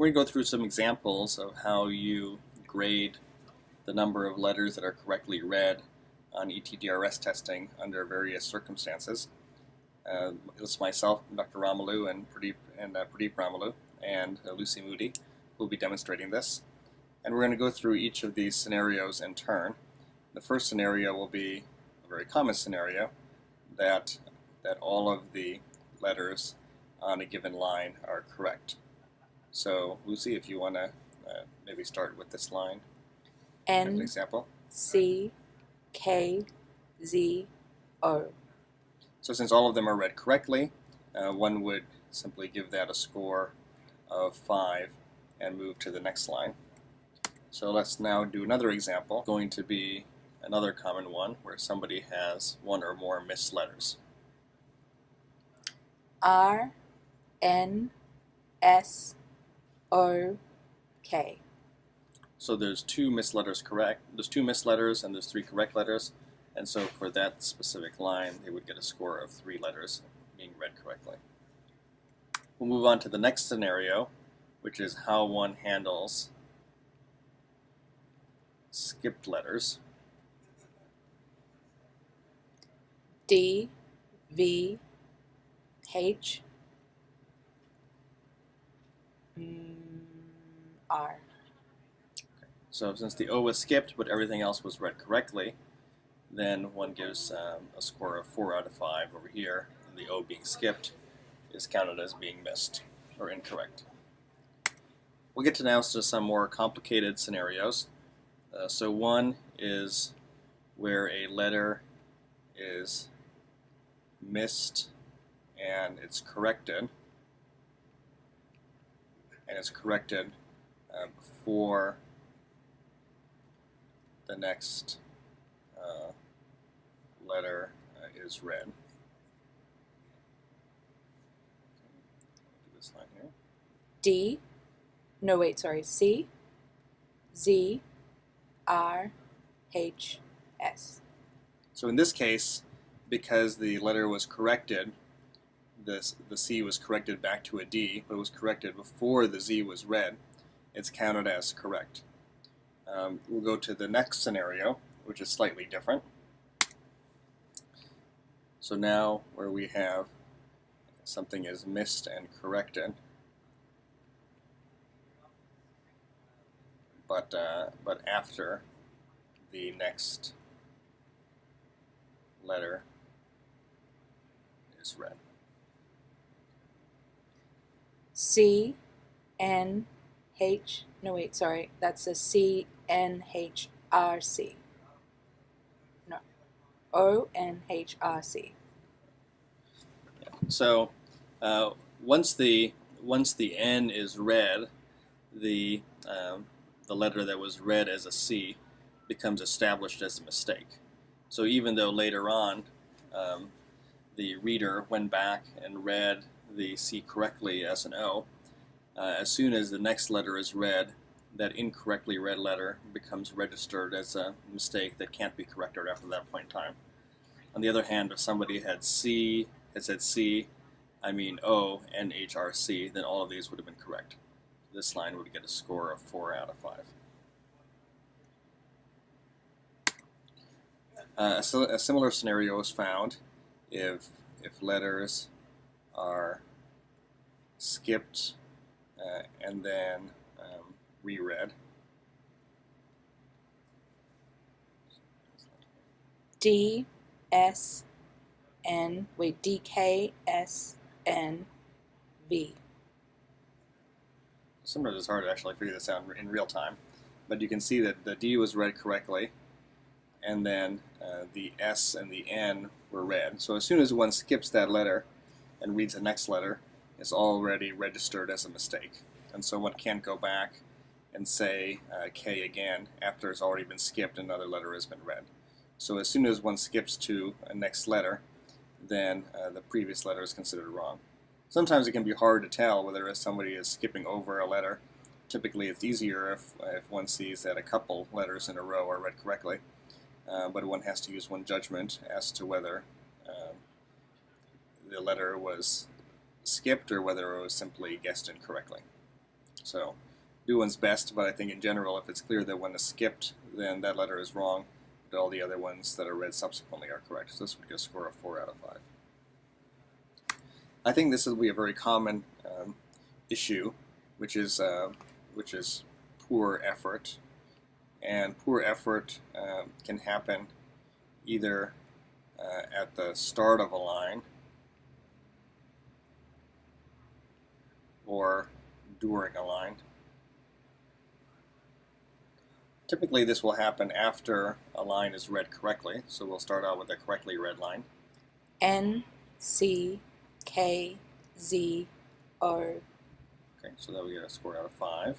We're going to go through some examples of how you grade the number of letters that are correctly read on ETDRS testing under various circumstances. It's myself, Dr. Ramalu, and Pradeep Ramalu, and Lucy Moody who will be demonstrating this. And we're going to go through each of these scenarios in turn. The first scenario will be a very common scenario that all of the letters on a given line are correct. So, Lucy, if you want to maybe start with this line as an example. C, K, Z, O. So since all of them are read correctly, one would simply give that a score of 5 and move to the next line. So let's now do another example, going to be another common one where somebody has one or more missed letters. R, N, S, O, K. So there's 2 missed letters correct. There's 2 missed letters and there's 3 correct letters. And so for that specific line, they would get a score of 3 letters being read correctly. We'll move on to the next scenario, which is how one handles skipped letters. D, V, H, R. So since the O was skipped, but everything else was read correctly, then one gives a score of 4 out of 5 over here, and the O being skipped is counted as being missed or incorrect. We'll get to now to some more complicated scenarios. So one is where a letter is missed and it's corrected, before the next letter is read. Do this line here. C, Z, R, H, S. So in this case, because the letter was corrected, the C was corrected back to a D, but it was corrected before the Z was read, it's counted as correct. We'll go to the next scenario, which is slightly different. So now where we have something is missed and corrected, but after the next letter is read. C, N, H, that's a C, N, H, R, C. No, O, N, H, R, C. So once the N is read, the letter that was read as a C becomes established as a mistake. So even though later on the reader went back and read the C correctly as an O, as soon as the next letter is read, that incorrectly read letter becomes registered as a mistake that can't be corrected after that point in time. On the other hand, if somebody had said C, O, N, H, R, C, then all of these would have been correct. This line would get a score of 4 out of 5. So a similar scenario is found if letters are skipped and then reread. D, S, N, D, K, S, N, V. Sometimes it's hard to actually figure this out in real time, but you can see that the D was read correctly, and then the S and the N were read. So as soon as one skips that letter and reads the next letter, it's already registered as a mistake. And so one can't go back and say K again after it's already been skipped and another letter has been read. So as soon as one skips to a next letter, then the previous letter is considered wrong. Sometimes it can be hard to tell whether somebody is skipping over a letter. Typically it's easier if one sees that a couple letters in a row are read correctly, but one has to use one judgment as to whether the letter was skipped or whether it was simply guessed incorrectly. So do one's best, but I think in general, if it's clear that one is skipped, then that letter is wrong, but all the other ones that are read subsequently are correct. So this would get a score of 4 out of 5. I think this will be a very common issue, which is poor effort. And poor effort can happen either at the start of a line or during a line. Typically this will happen after a line is read correctly, so we'll start out with a correctly read line. N, C, K, Z, O. Okay, so that we get a score out of 5.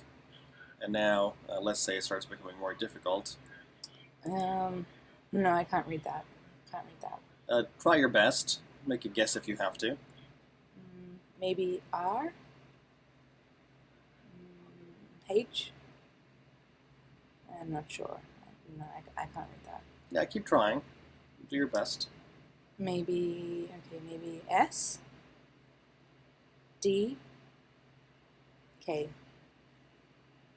And now, let's say it starts becoming more difficult. No, I can't read that. Can't read that. Try your best. Make a guess if you have to. Maybe R? H? I'm not sure. No, I can't read that. Yeah, keep trying. Do your best. Maybe, okay, maybe S? D? K.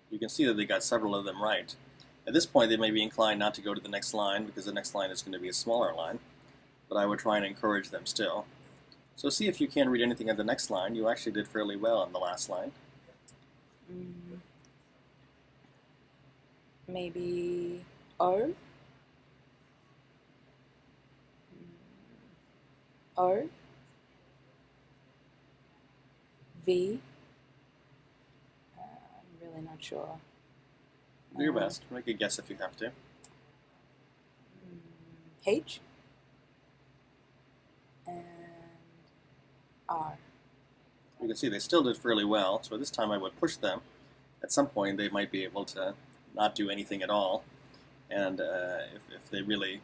You can see that they got several of them right. At this point, they may be inclined not to go to the next line because the next line is going to be a smaller line, but I would try and encourage them still. So see if you can read anything on the next line. You actually did fairly well on the last line. Maybe O? O? V? I'm really not sure. Do your best. Make a guess if you have to. H? And R. You can see they still did fairly well, so this time I would push them. At some point they might be able to not do anything at all, and if they really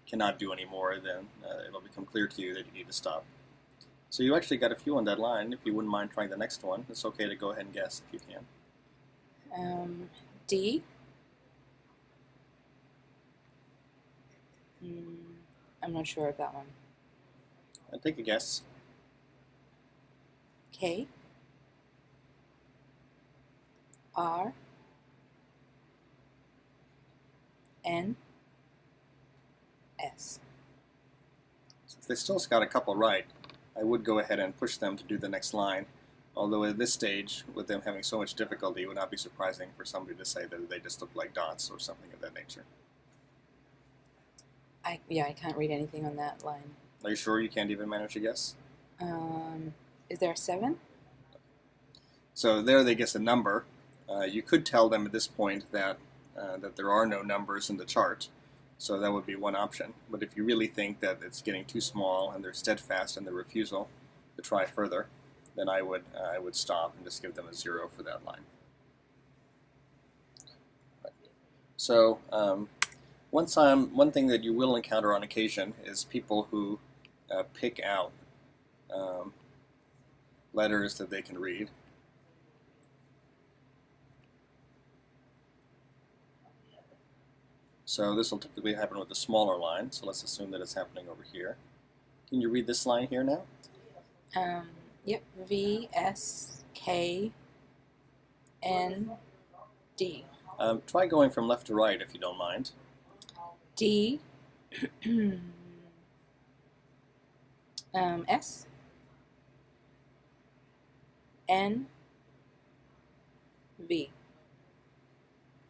cannot do any more, then it'll become clear to you that you need to stop. So you actually got a few on that line. If you wouldn't mind trying the next one, it's okay to go ahead and guess if you can. D? I'm not sure of that one. Take a guess. K? R? N? S. Since they still got a couple right, I would go ahead and push them to do the next line. Although at this stage, with them having so much difficulty, it would not be surprising for somebody to say that they just look like dots or something of that nature. Yeah, I can't read anything on that line. Are you sure you can't even manage to guess? Is there a 7? So there they guess a number. You could tell them at this point that there are no numbers in the chart, so that would be one option. But if you really think that it's getting too small and they're steadfast in their refusal to try further, then I would stop and just give them a 0 for that line. So one thing that you will encounter on occasion is people who pick out letters that they can read. So this will typically happen with a smaller line, so let's assume that it's happening over here. Can you read this line here now? Yep. V, S, K, N, D. Try going from left to right if you don't mind. D, S, N, V.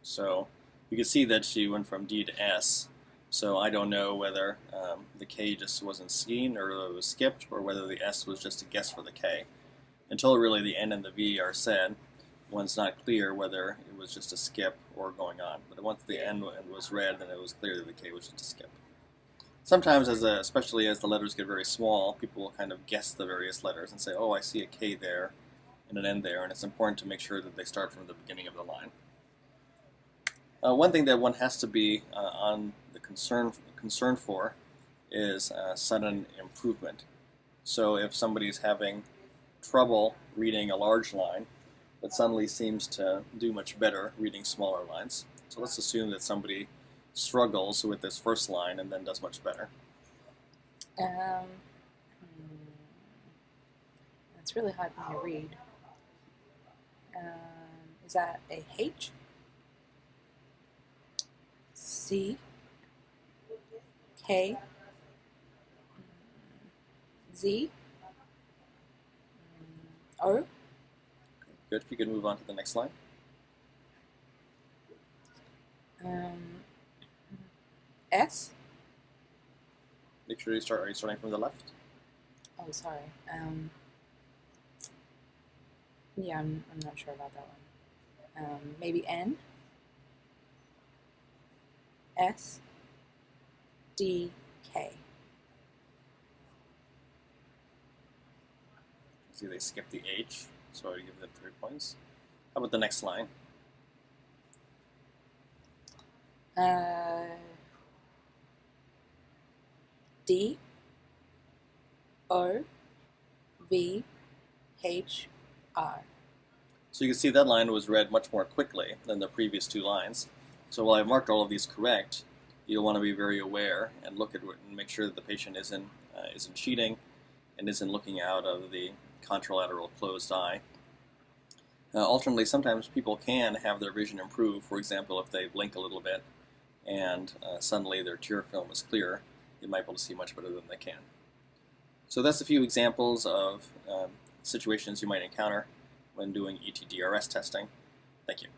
So you can see that she went from D to S. So I don't know whether the K just wasn't seen or it was skipped, or whether the S was just a guess for the K. Until really the N and the V are said, one's not clear whether it was just a skip or going on. But once the N was read, then it was clear that the K was just a skip. Sometimes, especially as the letters get very small, people will kind of guess the various letters and say, oh, I see a K there and an N there, and it's important to make sure that they start from the beginning of the line. One thing that one has to be on the concern for is sudden improvement. So if somebody's having trouble reading a large line, but suddenly seems to do much better reading smaller lines. So let's assume that somebody struggles with this first line and then does much better. It's really hard for me to read. Is that a H? C? K? Z? O? Good. If you could move on to the next line. S? Make sure you start. Are you starting from the left? Oh, sorry. Yeah, I'm not sure about that one. Maybe N? S? D? K? See, they skipped the H, so I would give them 3 points. How about the next line? D? O? V? H? R? So you can see that line was read much more quickly than the previous 2 lines. So while I marked all of these correct, you'll want to be very aware and look at it and make sure that the patient isn't cheating and isn't looking out of the contralateral closed eye. Alternately, sometimes people can have their vision improve. For example, if they blink a little bit and suddenly their tear film is clear, you might be able to see much better than they can. So that's a few examples of situations you might encounter when doing ETDRS testing. Thank you.